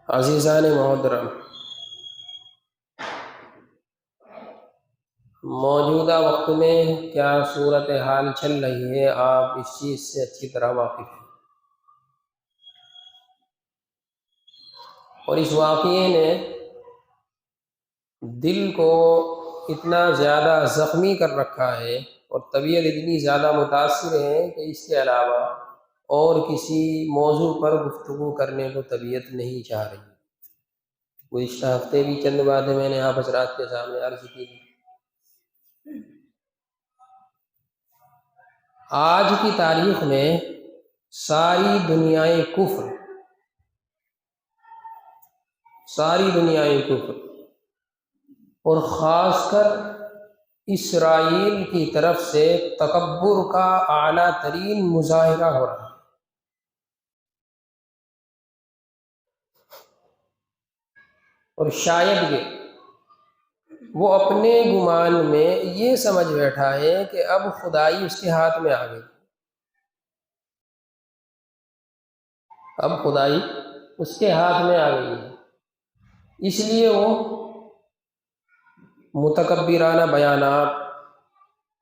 عزیزان محترم، موجودہ وقت میں کیا صورتحال چل رہی ہے آپ اس چیز سے اچھی طرح واقف ہیں، اور اس واقعے نے دل کو اتنا زیادہ زخمی کر رکھا ہے اور طبیعت اتنی زیادہ متاثر ہے کہ اس کے علاوہ اور کسی موضوع پر گفتگو کرنے کو طبیعت نہیں چاہ رہی۔ گزشتہ ہفتے بھی چند باتیں میں نے آپ حضرات کے سامنے عرض کی۔ آج کی تاریخ میں ساری دنیائے کفر اور خاص کر اسرائیل کی طرف سے تکبر کا اعلیٰ ترین مظاہرہ ہو رہا ہے۔ اور شاید کہ وہ اپنے گمان میں یہ سمجھ بیٹھا ہے کہ اب خدائی اس کے ہاتھ میں آ گئی، اب خدائی اس کے ہاتھ میں آ گئی ہے، اس لیے وہ متکبرانہ بیانات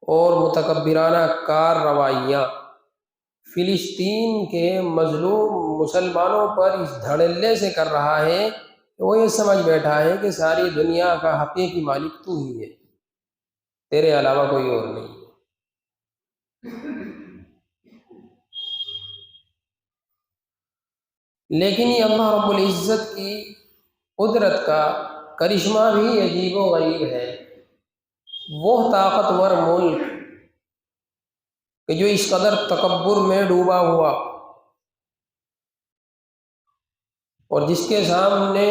اور متکبرانہ کارروائیاں فلسطین کے مظلوم مسلمانوں پر اس دھڑلے سے کر رہا ہے کہ وہ یہ سمجھ بیٹھا ہے کہ ساری دنیا کا حقیقی مالک تو ہی ہے، تیرے علاوہ کوئی اور نہیں۔ لیکن یہ اللہ رب العزت کی قدرت کا کرشمہ بھی عجیب و غریب ہے۔ وہ طاقتور ملک کہ جو اس قدر تکبر میں ڈوبا ہوا اور جس کے سامنے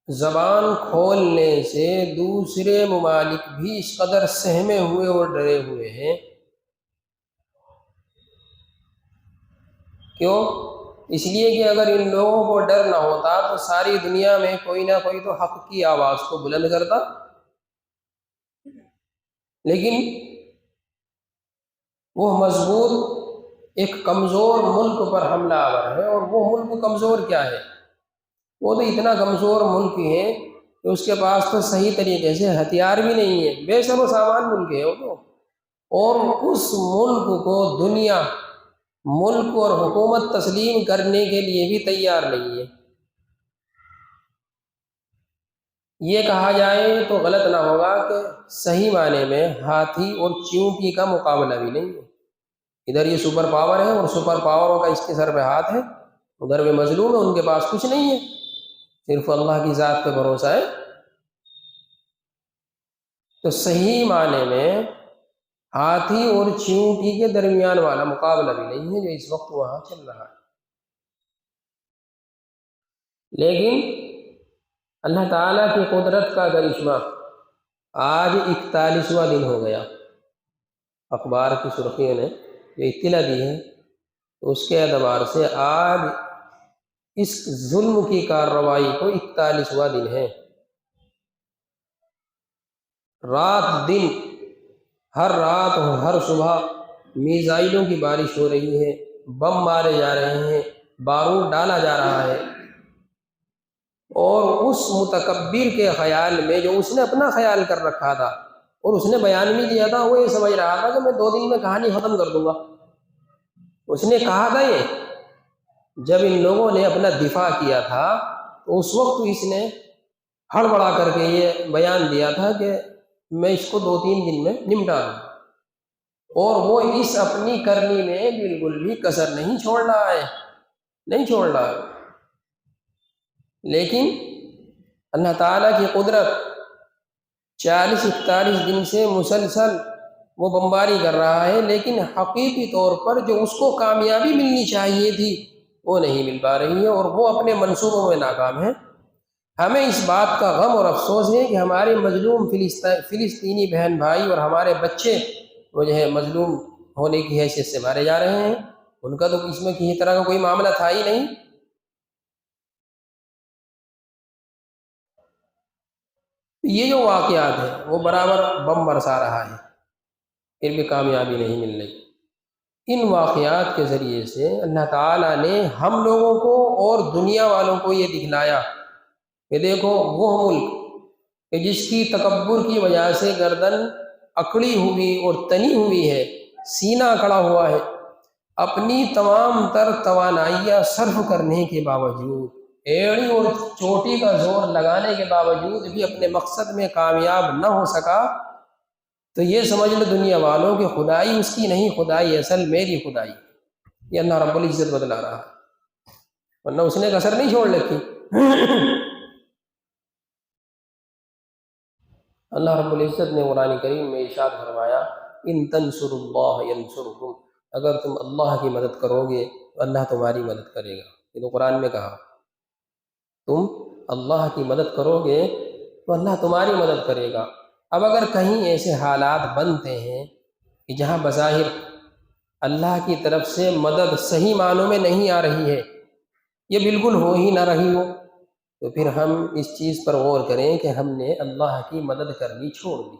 زبان کھولنے سے دوسرے ممالک بھی اس قدر سہمے ہوئے اور ڈرے ہوئے ہیں، کیوں؟ اس لیے کہ اگر ان لوگوں کو ڈر نہ ہوتا تو ساری دنیا میں کوئی نہ کوئی تو حق کی آواز کو بلند کرتا، لیکن وہ مضبوط ایک کمزور ملک پر حملہ آور ہے۔ اور وہ ملک کمزور کیا ہے؟ وہ تو اتنا کمزور ملک ہے کہ اس کے پاس تو صحیح طریقے سے ہتھیار بھی نہیں ہے، بے سر و سامان ملک ہے وہ تو، اور اس ملک کو دنیا ملک اور حکومت تسلیم کرنے کے لیے بھی تیار نہیں ہے۔ یہ کہا جائے تو غلط نہ ہوگا کہ صحیح معنی میں ہاتھی اور چیونٹی کا مقابلہ بھی نہیں ہے۔ ادھر یہ سپر پاور ہے اور سپر پاوروں کا اس کے سر پہ ہاتھ ہے، ادھر وہ مظلوم ہے، ان کے پاس کچھ نہیں ہے، صرف اللہ کی ذات پہ بھروسہ ہے۔ تو صحیح معنی میں ہاتھی اور چیونٹی کے درمیان والا مقابلہ بھی نہیں ہے جو اس وقت وہاں چل رہا ہے۔ لیکن اللہ تعالیٰ کی قدرت کا کرشمہ، آج 41واں دن ہو گیا۔ اخبار کی سرخیوں نے جو اطلاع دی ہے اس کے اعتبار سے آج اس ظلم کی کارروائی کو 41واں دن ہے۔ رات دن، ہر رات اور ہر صبح میزائلوں کی بارش ہو رہی ہے، بم مارے جا رہے ہیں، بارود ڈالا جا رہا ہے، اور اس متکبر کے خیال میں جو اس نے اپنا خیال کر رکھا تھا اور اس نے بیان بھی دیا تھا، وہ یہ سمجھ رہا تھا کہ میں 2 دن میں کہانی ختم کر دوں گا۔ اس نے کہا تھا یہ جب ان لوگوں نے اپنا دفاع کیا تھا تو اس وقت اس نے ہڑبڑا کر کے یہ بیان دیا تھا کہ میں اس کو 2-3 دن میں نمٹا دوں، اور وہ اس اپنی کرنی میں بالکل بھی کسر نہیں چھوڑ رہا ہے۔ لیکن اللہ تعالیٰ کی قدرت 40-41 دن سے مسلسل وہ بمباری کر رہا ہے، لیکن حقیقی طور پر جو اس کو کامیابی ملنی چاہیے تھی وہ نہیں مل پا رہی ہے، اور وہ اپنے منصوبوں میں ناکام ہے۔ ہمیں اس بات کا غم اور افسوس ہے کہ ہمارے مظلوم فلسطینی بہن بھائی اور ہمارے بچے وہ جو ہے مظلوم ہونے کی حیثیت سے مارے جا رہے ہیں، ان کا تو اس میں کسی طرح کا کوئی معاملہ تھا ہی نہیں۔ یہ جو واقعات ہیں وہ برابر بم برسا رہا ہے، پھر بھی کامیابی نہیں مل رہی۔ ان واقعات کے ذریعے سے اللہ تعالیٰ نے ہم لوگوں کو اور دنیا والوں کو یہ دکھلایا کہ دیکھو وہ ملک کہ جس کی تکبر کی وجہ سے گردن اکڑی ہوئی اور تنی ہوئی ہے، سینہ اکڑا ہوا ہے، اپنی تمام تر توانائیاں صرف کرنے کے باوجود، ایڑی اور چوٹی کا زور لگانے کے باوجود بھی اپنے مقصد میں کامیاب نہ ہو سکا، تو یہ سمجھ لو دنیا والوں کہ خدائی اس کی نہیں، خدائی اصل میری خدائی۔ یہ اللہ رب العزت بتلا رہا ہے، ورنہ اس نے کسر نہیں چھوڑ رکھی۔ اللہ رب العزت نے قرآن کریم میں ارشاد فرمایا، ان تنصروا اللہ ینصرکم، اگر تم اللہ کی مدد کرو گے تو اللہ تمہاری مدد کرے گا۔ یہ تو قرآن میں کہا، تم اللہ کی مدد کرو گے تو اللہ تمہاری مدد کرے گا۔ اب اگر کہیں ایسے حالات بنتے ہیں کہ جہاں بظاہر اللہ کی طرف سے مدد صحیح معنوں میں نہیں آ رہی ہے، یہ بالکل ہو ہی نہ رہی ہو، تو پھر ہم اس چیز پر غور کریں کہ ہم نے اللہ کی مدد کرنی چھوڑ دی۔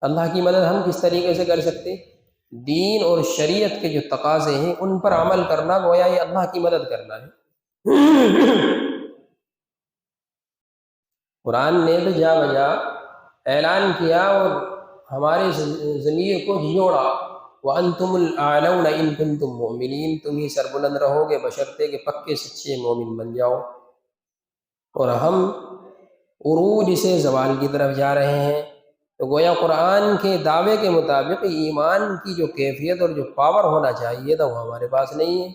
اللہ کی مدد ہم کس طریقے سے کر سکتے؟ دین اور شریعت کے جو تقاضے ہیں ان پر عمل کرنا، گویا یہ اللہ کی مدد کرنا ہے۔ قرآن نے تو جا بجا اعلان کیا اور ہمارے ضمیر کو جھنجوڑا، وَأَنْتُمُ الْأَعْلَوْنَ إِن كُنتُم مُؤْمِنِينَ، تم ہی سربلند رہو گے بشرطے کہ پکے سچے مومن بن جاؤ۔ اور ہم عروج سے زوال کی طرف جا رہے ہیں، تو گویا قرآن کے دعوے کے مطابق ایمان کی جو کیفیت اور جو پاور ہونا چاہیے تھا وہ ہمارے پاس نہیں ہے۔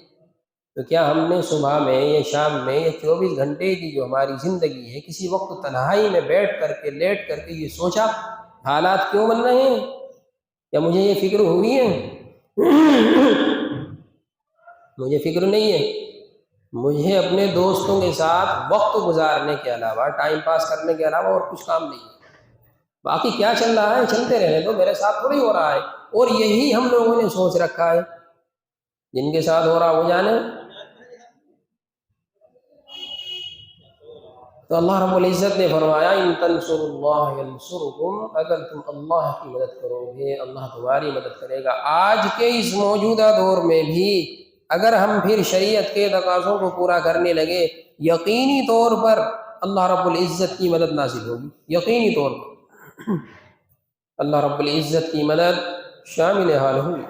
تو کیا ہم نے صبح میں یا شام میں یا 24 گھنٹے کی جو ہماری زندگی ہے کسی وقت تنہائی میں بیٹھ کر کے لیٹ کر کے یہ سوچا حالات کیوں بن رہے ہیں؟ کیا مجھے یہ فکر ہوئی ہے؟ مجھے فکر نہیں ہے۔ مجھے اپنے دوستوں کے ساتھ وقت گزارنے کے علاوہ، ٹائم پاس کرنے کے علاوہ اور کچھ کام نہیں ہے۔ باقی کیا چل رہا ہے چلتے رہنے دو، میرے ساتھ تھوڑی ہو رہا ہے۔ اور یہی ہم لوگوں نے سوچ رکھا ہے، جن کے ساتھ ہو رہا وہ جانے۔ تو اللہ رب العزت نے فرمایا، ان تنصروا اللہ ینصرکم، اگر تم اللہ کی مدد کرو گے اللہ تمہاری مدد کرے گا۔ آج کے اس موجودہ دور میں بھی اگر ہم پھر شریعت کے تقاضوں کو پورا کرنے لگے، یقینی طور پر اللہ رب العزت کی مدد نازل ہوگی، یقینی طور پر اللہ رب العزت کی مدد شامل حال ہوگی۔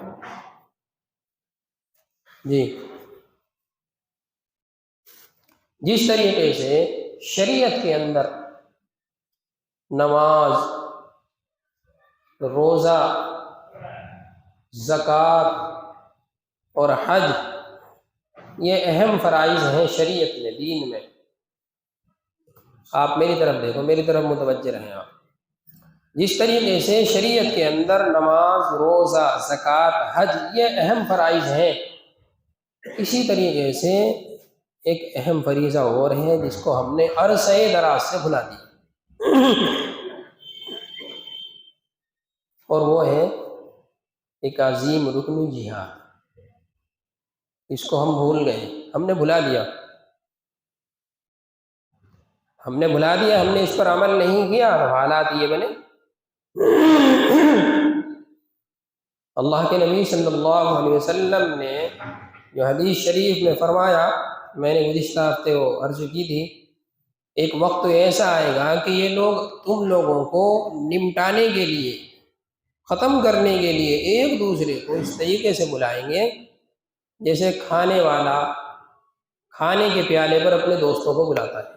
جی، جس طریقے سے شریعت کے اندر نماز، روزہ، زکوٰۃ اور حج یہ اہم فرائض ہیں شریعت میں، دین میں۔ آپ میری طرف دیکھو، میری طرف متوجہ رہیں آپ۔ جس طریقے سے شریعت کے اندر نماز، روزہ، زکوٰۃ، حج یہ اہم فرائض ہیں، اسی طریقے سے ایک اہم فریضہ اور ہے جس کو ہم نے عرصہ دراز سے بھلا دی، اور وہ ہے ایک عظیم رکن جہاد۔ اس کو ہم بھول گئے، ہم نے بھلا دیا، ہم نے بھلا دیا، ہم نے اس پر عمل نہیں کیا، اور حالات یہ بنے۔ اللہ کے نبی صلی اللہ علیہ وسلم نے جو حدیث شریف میں فرمایا، میں نے گزشتہ ہفتے وہ عرض کی تھی، ایک وقت ایسا آئے گا کہ یہ لوگ تم لوگوں کو نمٹانے کے لیے، ختم کرنے کے لیے ایک دوسرے کو اس طریقے سے بلائیں گے جیسے کھانے والا کھانے کے پیالے پر اپنے دوستوں کو بلاتا ہے،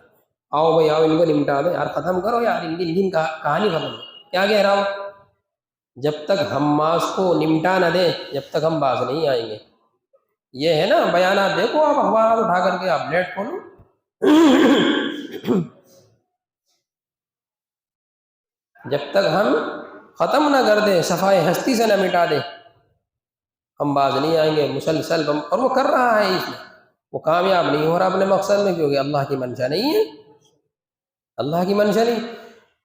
آؤ بھائی آؤ، ان کو نمٹا دو یار، ختم کرو یار، ان کی کہانی ختم۔ کیا کہہ رہا ہوں؟ جب تک حماس کو نمٹا نہ دیں جب تک ہم باز نہیں آئیں گے۔ یہ ہے نا بیانات، دیکھو آپ اخبارات اٹھا کر کے آپ نیٹ کھولو، جب تک ہم ختم نہ کر دیں، صفائے ہستی سے نہ مٹا دیں، ہم باز نہیں آئیں گے۔ مسلسل اور وہ کر رہا ہے، اس میں وہ کامیاب نہیں ہو رہا اپنے مقصد میں، کیونکہ اللہ کی منشا نہیں ہے، اللہ کی منشا نہیں۔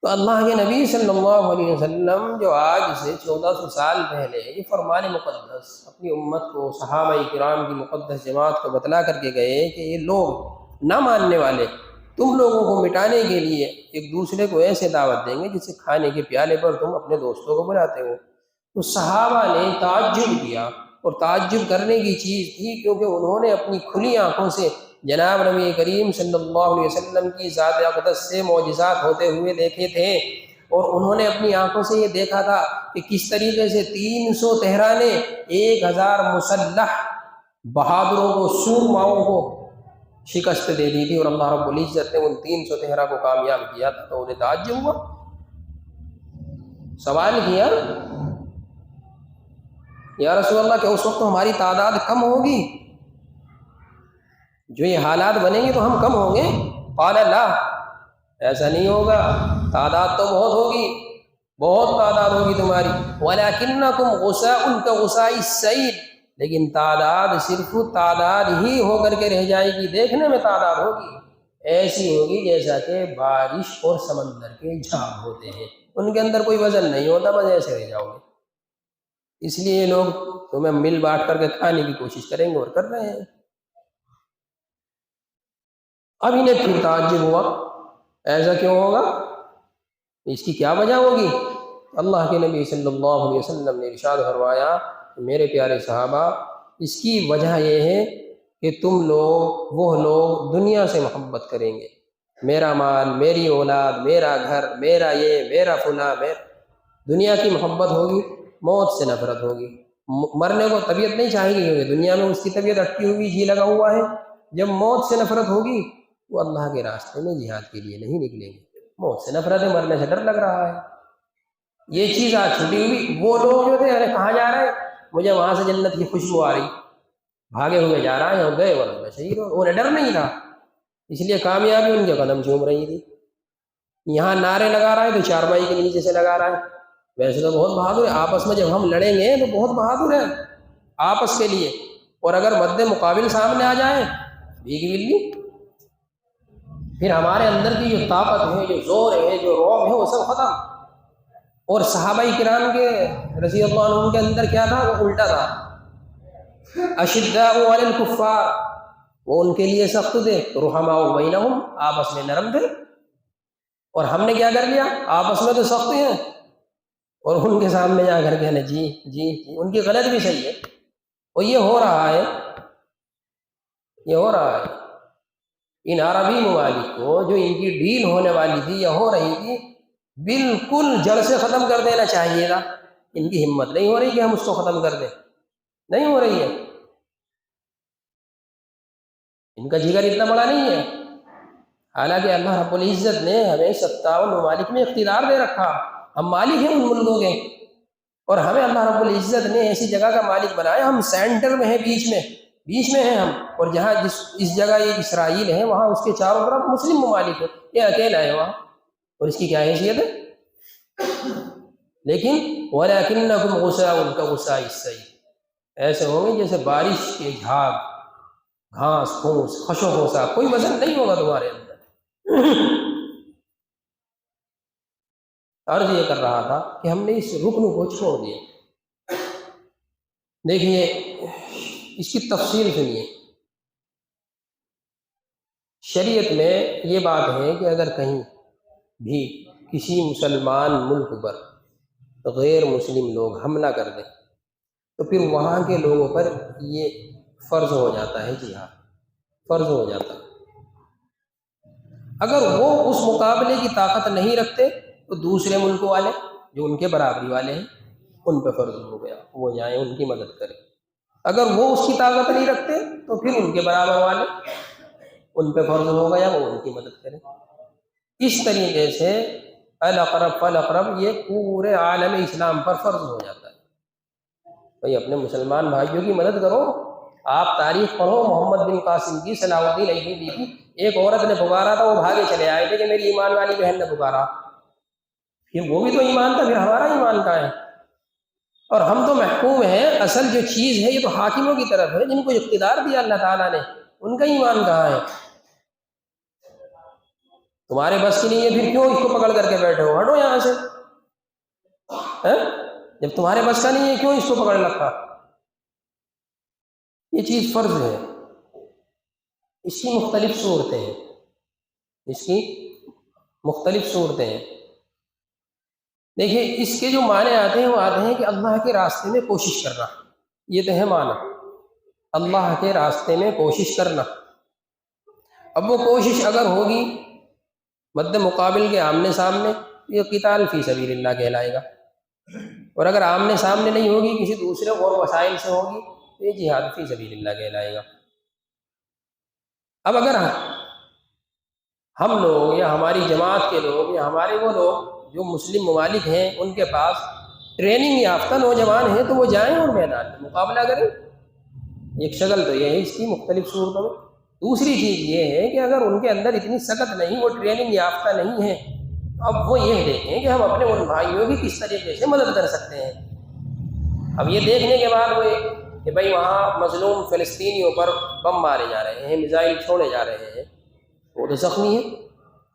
تو اللہ کے نبی صلی اللہ علیہ وسلم جو آج سے 1400 سال پہلے یہ فرمان مقدس اپنی امت کو، صحابہ کرام کی مقدس جماعت کو بتلا کر کے گئے کہ یہ لوگ نہ ماننے والے تم لوگوں کو مٹانے کے لیے ایک دوسرے کو ایسے دعوت دیں گے جسے کھانے کے پیالے پر تم اپنے دوستوں کو بلاتے ہو۔ تو صحابہ نے تعجب کیا، اور تعجب کرنے کی چیز تھی کیونکہ انہوں نے اپنی کھلی آنکھوں سے جناب نبی کریم صلی اللہ علیہ وسلم کی ذات اقدس سے معجزات ہوتے ہوئے دیکھے تھے، اور انہوں نے اپنی آنکھوں سے یہ دیکھا تھا کہ کس طریقے سے 300 تہرانے 1000 مسلح بہادروں کو، سورماؤں کو شکست دے دی تھی، اور اللہ رب العزت نے ان 300 تہرا کو کامیاب کیا تھا۔ تو انہیں تعجب ہوا، سوال کیا یا رسول اللہ کہ اس وقت تو ہماری تعداد کم ہوگی، جو یہ حالات بنیں گے تو ہم کم ہوں گے؟ قال لا، ایسا نہیں ہوگا، تعداد تو بہت ہوگی، بہت تعداد ہوگی تمہاری، وَلَكِنَّكُمْ غُثَاءٌ كَغُثَاءِ السَّيْلِ، لیکن تعداد صرف تعداد ہی ہو کر کے رہ جائے گی، دیکھنے میں تعداد ہوگی، ایسی ہوگی جیسا کہ بارش اور سمندر کے جھاگ ہوتے ہیں، ان کے اندر کوئی وزن نہیں ہوتا، بس ایسے رہ جاؤ گے۔ اس لیے یہ لوگ تمہیں مل بانٹ کر کے کھانے کی کوشش کریں گے، اور کر رہے ہیں۔ اب انہیں پھر تعجب ہوا، ایسا کیوں ہوگا، اس کی کیا وجہ ہوگی؟ اللہ کے نبی صلی اللہ علیہ وسلم نے ارشاد فرمایا کہ میرے پیارے صحابہ، اس کی وجہ یہ ہے کہ تم لوگ، وہ لوگ دنیا سے محبت کریں گے، میرا مال، میری اولاد، میرا گھر، میرا یہ، میرا فلاں، دنیا کی محبت ہوگی، موت سے نفرت ہوگی، مرنے کو طبیعت نہیں چاہے گی کیونکہ دنیا میں اس کی طبیعت اٹکی ہوئی، جی لگا ہوا ہے۔ جب موت سے نفرت ہوگی وہ اللہ کے راستے میں جہاد کے لیے نہیں نکلیں گے، موت سے نفرت ہے، مرنے سے ڈر لگ رہا ہے۔ یہ چیز آج چھٹی ہوئی، وہ لوگ جو تھے ارے کہاں جا رہے ہیں، مجھے وہاں سے جنت کی خوشبو آ رہی، بھاگے ہوئے جا رہا ہے، گئے ورنہ شہید ہو، انہیں ڈر نہیں تھا، اس لیے کامیابی ان کے قدم چوم رہی تھی۔ یہاں نعرے لگا رہا ہے تو چارپائی کے نیچے سے لگا رہا ہے، ویسے تو بہت بہادر ہے، آپس میں جب ہم لڑیں گے تو بہت بہادر ہے آپس کے لیے، اور اگر مد مقابل سامنے آ جائیں بھیگی بلی، پھر ہمارے اندر کی جو طاقت ہے، جو زور ہے، جو روب ہے، وہ سب ختم۔ اور صحابہ کرام کے رضی اللہ عنہم کے اندر کیا تھا، وہ الٹا تھا، اشداء علی الکفار، وہ ان کے لیے سخت تھے، رحماء بینہم، آپس میں نرم تھے، اور ہم نے کیا کر لیا، آپس میں تو سخت ہیں، اور ان کے سامنے جا کر کے جی جی جی، ان کی غلط بھی صحیح ہے، اور یہ ہو رہا ہے، یہ ہو رہا ہے۔ ان عربی ممالک کو جو ان کی ڈیل ہونے والی تھی یا ہو رہی تھی، بالکل جڑ سے ختم کر دینا چاہیے تھا، ان کی ہمت نہیں ہو رہی کہ ہم اس کو ختم کر دیں، نہیں ہو رہی ہے، ان کا جگر اتنا بڑا نہیں ہے۔ حالانکہ اللہ رب العزت نے ہمیں 57 ممالک میں اقتدار دے رکھا، ہم مالک ہیں ان ملکوں کے، اور ہمیں اللہ رب العزت نے ایسی جگہ کا مالک بنایا، ہم سینٹر میں ہیں، بیچ میں ہیں ہم، اور جہاں اس جگہ یہ اسرائیل ہے، وہاں اس کے چاروں طرف مسلم ممالک ہیں، یہ اکیلا ہے وہاں، اور اس کی کیا حیثیت ہے؟ لیکن وَلَكِنَّكُمْ غُثَاءٌ كَغُثَاءِ السَّيْلِ، ایسے ہوں گے جیسے بارش کے جھاگ، گھاس پھوس، خشو خوسا، کوئی وزن نہیں ہوگا تمہارے اندر۔ عرض یہ کر رہا تھا کہ ہم نے اس رکن کو چھوڑ دیا۔ دیکھیے اس کی تفصیل سنیے، شریعت میں یہ بات ہے کہ اگر کہیں بھی کسی مسلمان ملک پر غیر مسلم لوگ حملہ کر دیں تو پھر وہاں کے لوگوں پر یہ فرض ہو جاتا ہے، جہاد فرض ہو جاتا ہے۔ اگر وہ اس مقابلے کی طاقت نہیں رکھتے تو دوسرے ملک والے جو ان کے برابری والے ہیں ان پہ فرض ہو گیا، وہ جائیں ان کی مدد کریں۔ اگر وہ اس کی طاقت نہیں رکھتے تو پھر ان کے برابر والے ان پہ فرض ہو گیا، وہ ان کی مدد کریں۔ اس طریقے سے الاقرب فالاقرب یہ پورے عالم اسلام پر فرض ہو جاتا ہے۔ بھئی اپنے مسلمان بھائیوں کی مدد کرو۔ آپ تاریخ پڑھو محمد بن قاسم کی، صلاح الدین ایوبی کی، ایک عورت نے پکارا تھا، وہ بھاگے چلے آئے تھے کہ میری ایمان والی بہن نے پکارا، پھر وہ بھی تو ایمان تھا، پھر ہمارا ایمان کہاں ہے؟ اور ہم تو محکوم ہیں، اصل جو چیز ہے یہ تو حاکموں کی طرف ہے، جن کو اقتدار دیا اللہ تعالیٰ نے، ان کا ایمان کہاں ہے؟ تمہارے بس کی نہیں ہے پھر کیوں اس کو پکڑ کر کے بیٹھے ہو؟ ہٹو یہاں سے، جب تمہارے بس کا نہیں ہے کیوں اس کو پکڑ رکھا؟ یہ چیز فرض ہے۔ اس کی مختلف صورتیں ہیں، اس کی مختلف صورتیں ہیں۔ دیکھیے اس کے جو معنی آتے ہیں وہ آتے ہیں کہ اللہ کے راستے میں کوشش کرنا، یہ تو ہے معنی، اللہ کے راستے میں کوشش کرنا۔ اب وہ کوشش اگر ہوگی مد مقابل کے آمنے سامنے، یہ قتال فی سبیل اللہ کہلائے گا، اور اگر آمنے سامنے نہیں ہوگی، کسی دوسرے اور وسائل سے ہوگی، تو یہ جہاد فی سبیل اللہ کہلائے گا۔ اب اگر ہم لوگ یا ہماری جماعت کے لوگ یا ہمارے وہ لوگ جو مسلم ممالک ہیں ان کے پاس ٹریننگ یافتہ نوجوان ہیں تو وہ جائیں اور میدان میں مقابلہ کریں، ایک شکل تو یہ ہے اس کی مختلف صورتوں میں۔ دوسری چیز یہ ہے کہ اگر ان کے اندر اتنی سخت نہیں، وہ ٹریننگ یافتہ نہیں ہے، اب وہ یہ دیکھیں کہ ہم اپنے ان بھائیوں کی کس طریقے سے مدد کر سکتے ہیں۔ اب یہ دیکھنے کے بعد وہ کہ بھائی وہاں مظلوم فلسطینیوں پر بم مارے جا رہے ہیں، میزائل چھوڑے جا رہے ہیں، وہ تو زخمی ہیں،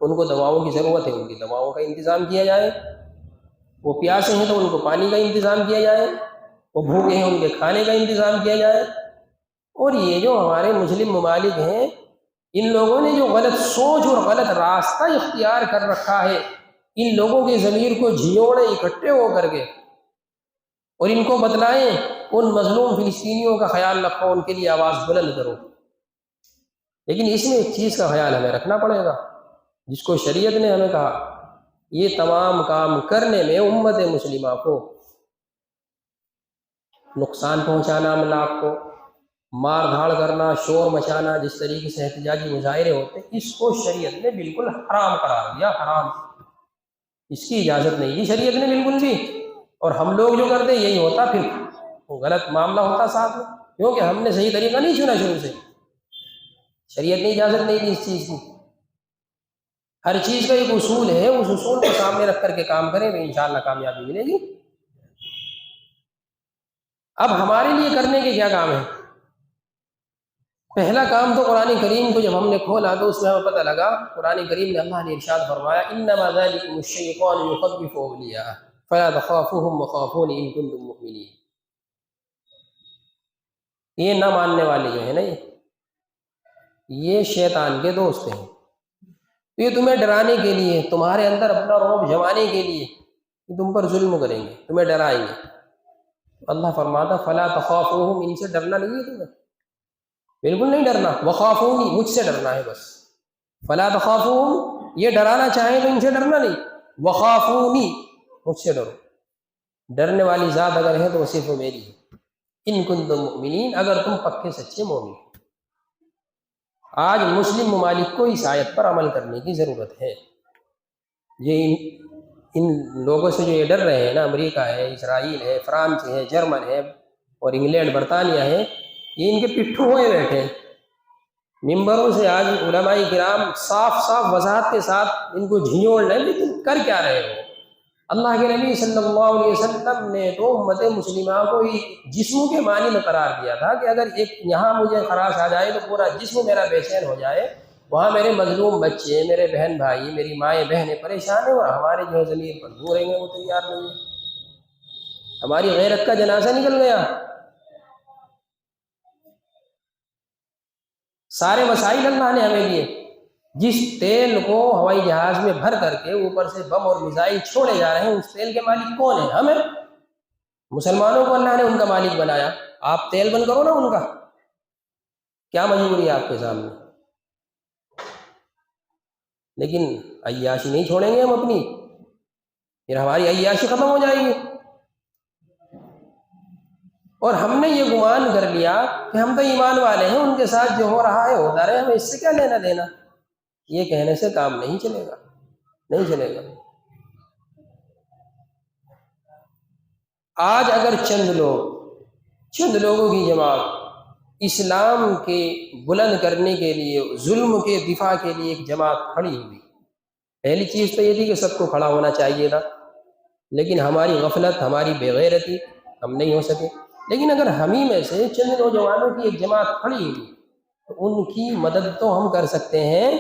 ان کو دواؤں کی ضرورت ہے، ان کی دواؤں کا انتظام کیا جائے، وہ پیاسے ہیں تو ان کو پانی کا انتظام کیا جائے، وہ بھوکے ہیں ان کے کھانے کا انتظام کیا جائے۔ اور یہ جو ہمارے مسلم ممالک ہیں، ان لوگوں نے جو غلط سوچ اور غلط راستہ اختیار کر رکھا ہے، ان لوگوں کے ضمیر کو جھیوڑے اکٹھے ہو کر کے اور ان کو بتلائیں، ان مظلوم فلسطینیوں کا خیال رکھو، ان کے لیے آواز بلند کرو۔ لیکن اس میں ایک چیز کا خیال ہمیں رکھنا پڑے گا، جس کو شریعت نے ہمیں کہا، یہ تمام کام کرنے میں امت مسلمہ کو نقصان پہنچانا، املاک کو مار دھاڑ کرنا، شور مچانا، جس طریقے سے احتجاجی مظاہرے ہوتے ہیں، اس کو شریعت نے بالکل حرام قرار دیا، حرام، اس کی اجازت نہیں دی شریعت نے بالکل بھی۔ اور ہم لوگ جو کرتے یہی ہوتا، پھر غلط معاملہ ہوتا ساتھ میں، کیونکہ ہم نے صحیح طریقہ نہیں چنا شروع سے، شریعت نے اجازت نہیں دی اس چیز کی۔ ہر چیز کا ایک اصول ہے، اس اصول کو سامنے رکھ کر کے کام کریں تو انشاءاللہ کامیابی ملے گی۔ اب ہمارے لیے کرنے کے کیا کام ہیں؟ پہلا کام تو قرآن کریم کو جب ہم نے کھولا تو اس میں ہمیں پتہ لگا، قرآن کریم میں اللہ نے ارشاد فرمایا، انما ذلکم الشیطان یخوف اولیاءہ فلا تخافوہم وخافون ان کنتم مؤمنین۔ یہ نہ ماننے والے جو ہیں نا، یہ شیطان کے دوست ہیں، تو یہ تمہیں ڈرانے کے لیے، تمہارے اندر اپنا رعب جمانے کے لیے کہ تم پر ظلم کریں گے، تمہیں ڈرائیں گے۔ اللہ فرماتا فلا تخافوہم، ان سے ڈرنا نہیں ہے تمہیں، بالکل نہیں ڈرنا، وخافونی، مجھ سے ڈرنا ہے بس۔ فلا تخافوہم، یہ ڈرانا چاہیں تو ان سے ڈرنا نہیں، وخافونی، مجھ سے ڈرو۔ ڈرنے والی ذات اگر ہے تو وہ صرف میری ہے، ان کنتم مؤمنین، اگر تم پکے سچے مومن۔ آج مسلم ممالک کو اس آیت پر عمل کرنے کی ضرورت ہے۔ یہ ان لوگوں سے جو یہ ڈر رہے ہیں نا، امریکہ ہے، اسرائیل ہے، فرانس ہے، جرمن ہے اور انگلینڈ، برطانیہ ہے، یہ ان کے پٹھو ہوئے بیٹھے ہیں۔ ممبروں سے آج علماء کرام صاف صاف وضاحت کے ساتھ ان کو جھنجھوڑ رہے ہیں، لیکن کر کیا رہے ہو؟ اللہ کے نبی صلی اللہ علیہ وسلم نے تو امت مسلمہ کو جسموں کے معنی میں قرار دیا تھا کہ اگر ایک یہاں مجھے خراش آ جائے تو پورا جسم میرا بے چین ہو جائے، وہاں میرے مظلوم بچے، میرے بہن بھائی، میری مائیں بہنیں پریشان ہیں، اور ہمارے جو ہے ضمیر پر گوریں گے، وہ تیار نہیں ہے، ہماری غیرت کا جنازہ نکل گیا۔ سارے وسائل اللہ نے ہمیں دیے، جس تیل کو ہوائی جہاز میں بھر کر کے اوپر سے بم اور میزائل چھوڑے جا رہے ہیں، اس تیل کے مالک کون ہیں؟ ہمیں مسلمانوں کو اللہ نے ان کا مالک بنایا۔ آپ تیل بند کرو نا ان کا، کیا مجبوری ہے آپ کے سامنے؟ لیکن عیاشی نہیں چھوڑیں گے ہم اپنی، پھر ہماری عیاشی ختم ہو جائے گی۔ اور ہم نے یہ گمان کر لیا کہ ہم تو ایمان والے ہیں، ان کے ساتھ جو ہو رہا ہے ہوتا رہے، ہمیں اس سے کیا لینا دینا۔ یہ کہنے سے کام نہیں چلے گا، نہیں چلے گا۔ آج اگر چند لوگوں کی جماعت اسلام کے بلند کرنے کے لیے، ظلم کے دفاع کے لیے ایک جماعت کھڑی ہوئی، پہلی چیز تو یہ تھی کہ سب کو کھڑا ہونا چاہیے تھا، لیکن ہماری غفلت، ہماری بے غیرتی، ہم نہیں ہو سکے۔ لیکن اگر ہم ہی میں سے چند نوجوانوں کی ایک جماعت کھڑی ہوئی تو ان کی مدد تو ہم کر سکتے ہیں؟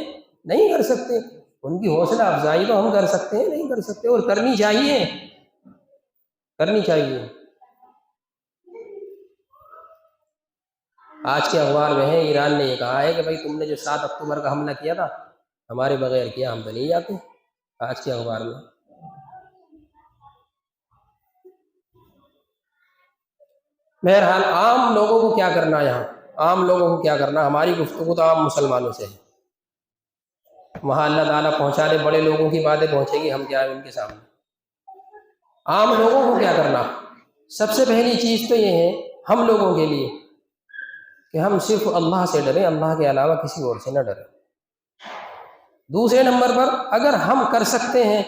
نہیں کر سکتے۔ ان کی حوصلہ افزائی تو ہم کر سکتے ہیں؟ نہیں کر سکتے، اور کرنی چاہیے، کرنی چاہیے۔ آج کے اخبار میں ہے، ایران نے یہ کہا ہے کہ بھائی تم نے جو 7 اکتوبر کا حملہ کیا تھا، ہمارے بغیر کیا، ہم تو نہیں جاتے۔ آج کے اخبار میں بہرحال عام لوگوں کو کیا کرنا، یہاں عام لوگوں کو کیا کرنا، ہماری گفتگو تو عام مسلمانوں سے ہے، وہاں اللہ تعالیٰ پہنچا دے، بڑے لوگوں کی باتیں پہنچیں گی، ہم کیا ہے ان کے سامنے۔ عام لوگوں کو کیا کرنا، سب سے پہلی چیز تو یہ ہے ہم لوگوں کے لیے کہ ہم صرف اللہ سے ڈریں، اللہ کے علاوہ کسی اور سے نہ ڈریں۔ دوسرے نمبر پر اگر ہم کر سکتے ہیں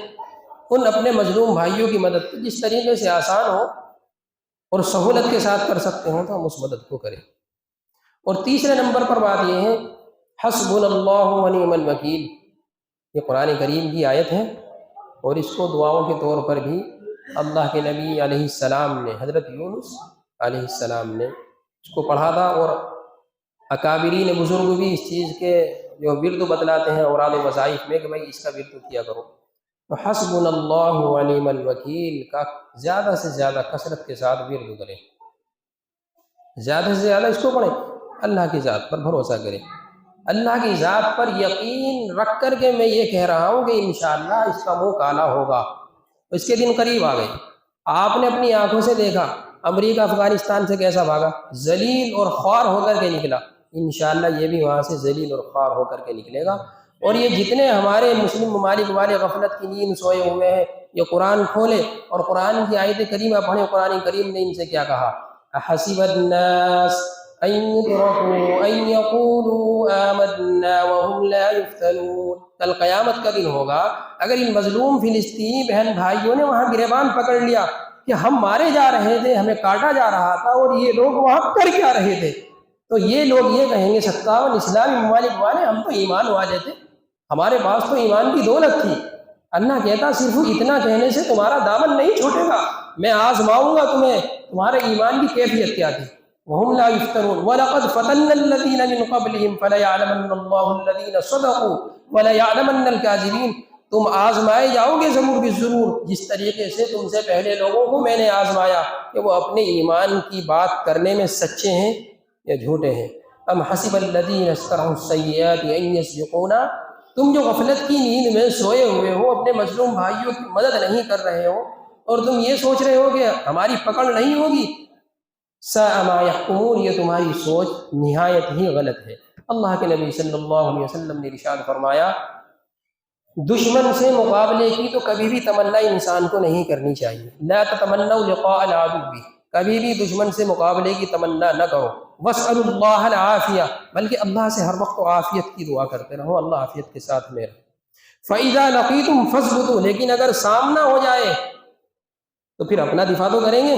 ان اپنے مظلوم بھائیوں کی مدد جس طریقے سے آسان ہو اور سہولت کے ساتھ کر سکتے ہوں تو ہم اس مدد کو کریں۔ اور تیسرے نمبر پر بات یہ ہے حسبنا اللہ ونعم الوکیل، یہ قرآن کریم کی آیت ہے، اور اس کو دعاؤں کے طور پر بھی اللہ کے نبی علیہ السلام نے، حضرت یونس علیہ السلام نے اس کو پڑھا تھا، اور اکابرین بزرگ بھی اس چیز کے جو ورد بتلاتے ہیں اوراد وظائف میں کہ بھائی اس کا ورد کیا کرو۔ تو حسبنا اللہ ونعم الوکیل کا زیادہ سے زیادہ کثرت کے ساتھ ورد کریں، زیادہ سے زیادہ اس کو پڑھیں، اللہ کی ذات پر بھروسہ کریں، اللہ کی ذات پر یقین رکھ کر کے میں یہ کہہ رہا ہوں کہ انشاءاللہ اس کا منہ کالا ہوگا، اس کے دن قریب آ گئے۔ آپ نے اپنی آنکھوں سے دیکھا امریکہ افغانستان سے کیسا بھاگا، ذلیل اور خوار ہو کر کے نکلا، انشاءاللہ یہ بھی وہاں سے ذلیل اور خوار ہو کر کے نکلے گا۔ اور یہ جتنے ہمارے مسلم ممالک والے غفلت کی نیند سوئے ہوئے ہیں، یہ قرآن کھولے اور قرآن کی آیت کریمہ پڑھیں۔ قرآن کریم نے ان سے کیا کہا، احسب الناس ان يتركوا ان يقولوا آمنا وهم لا يفتنون۔ کل قیامت کا دن ہوگا، اگر ان مظلوم فلسطینی بہن بھائیوں نے وہاں گریبان پکڑ لیا کہ ہم مارے جا رہے تھے، ہمیں کاٹا جا رہا تھا، اور یہ لوگ وہاں کر کیا رہے تھے، تو یہ لوگ یہ کہیں گے 57 اسلامی ممالک والے ہم تو ایمان والے تھے، ہمارے پاس تو ایمان کی دولت تھی۔ اللہ کہتا صرف اتنا کہنے سے تمہارا دامن نہیں چھوٹے گا، میں آزماؤں گا تمہیں تمہارے ایمان کی کیفیت کیا تھی۔ وَهُمْ لَا يُفْتَنُونَ وَلَقَدْ فَتَنَّا الَّذِينَ مِنْ قَبْلِهِمْ فَلَيَعْلَمَنَّ اللَّهُ الَّذِينَ صَدَقُوا وَلَيَعْلَمَنَّ الْكَاذِبِينَ۔ تم آزمائے جاؤ گے ضرور بھی ضرور، جس طریقے سے تم سے پہلے لوگوں کو میں نے آزمایا کہ وہ اپنے ایمان کی بات کرنے میں سچے ہیں یا جھوٹے ہیں۔ ام حسب الذین اجترحوا السیئات ان یسبقونا، تم جو غفلت کی نیند میں سوئے ہوئے ہو، اپنے مظلوم بھائیوں کی مدد نہیں کر رہے ہو، اور تم یہ سوچ رہے ہو کہ ہماری پکڑ نہیں ہوگی، ساء ما یحکمون، یہ تمہاری سوچ نہایت ہی غلط ہے۔ اللہ کے نبی صلی اللہ علیہ وسلم نے ارشاد فرمایا دشمن سے مقابلے کی تو کبھی بھی تمنا انسان کو نہیں کرنی چاہیے، لا تتمنوا لقاء العدو، کبھی بھی دشمن سے مقابلے کی تمنا نہ کرو، واسألوا اللہ العافیہ، بلکہ اللہ سے ہر وقت عافیت کی دعا کرتے رہو، اللہ عافیت کے ساتھ میں رہے۔ فَإِذَا لَقِيتُمْ فَاثْبُتُوا، لیکن اگر سامنا ہو جائے تو پھر اپنا دفاع تو کریں گے۔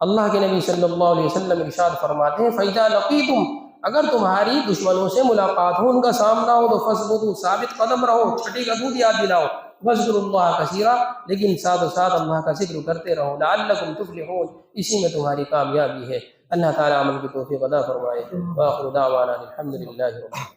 اللہ کے نبی صلی اللہ علیہ وسلم ارشاد فرماتے ہیں فَإِذَا لَقِيتُمْ، اگر تمہاری دشمنوں سے ملاقات ہو، ان کا سامنا ہو تو فَاثْبُتُوا، ثابت قدم رہو، چھٹی کا دودھ یاد دلاؤ، وَاذْكُرُوا اللَّهَ كَثِيرًا، لیکن ساتھ و ساتھ اللہ کا ذکر کرتے رہو، لَعَلَّكُمْ تُفْلِحُونَ، اسی میں تمہاری کامیابی ہے۔ اللہ تعالیٰ عمل کی توفیق عطا فرمائے۔ وآخر دعوانا الحمد للہ رب العالمین۔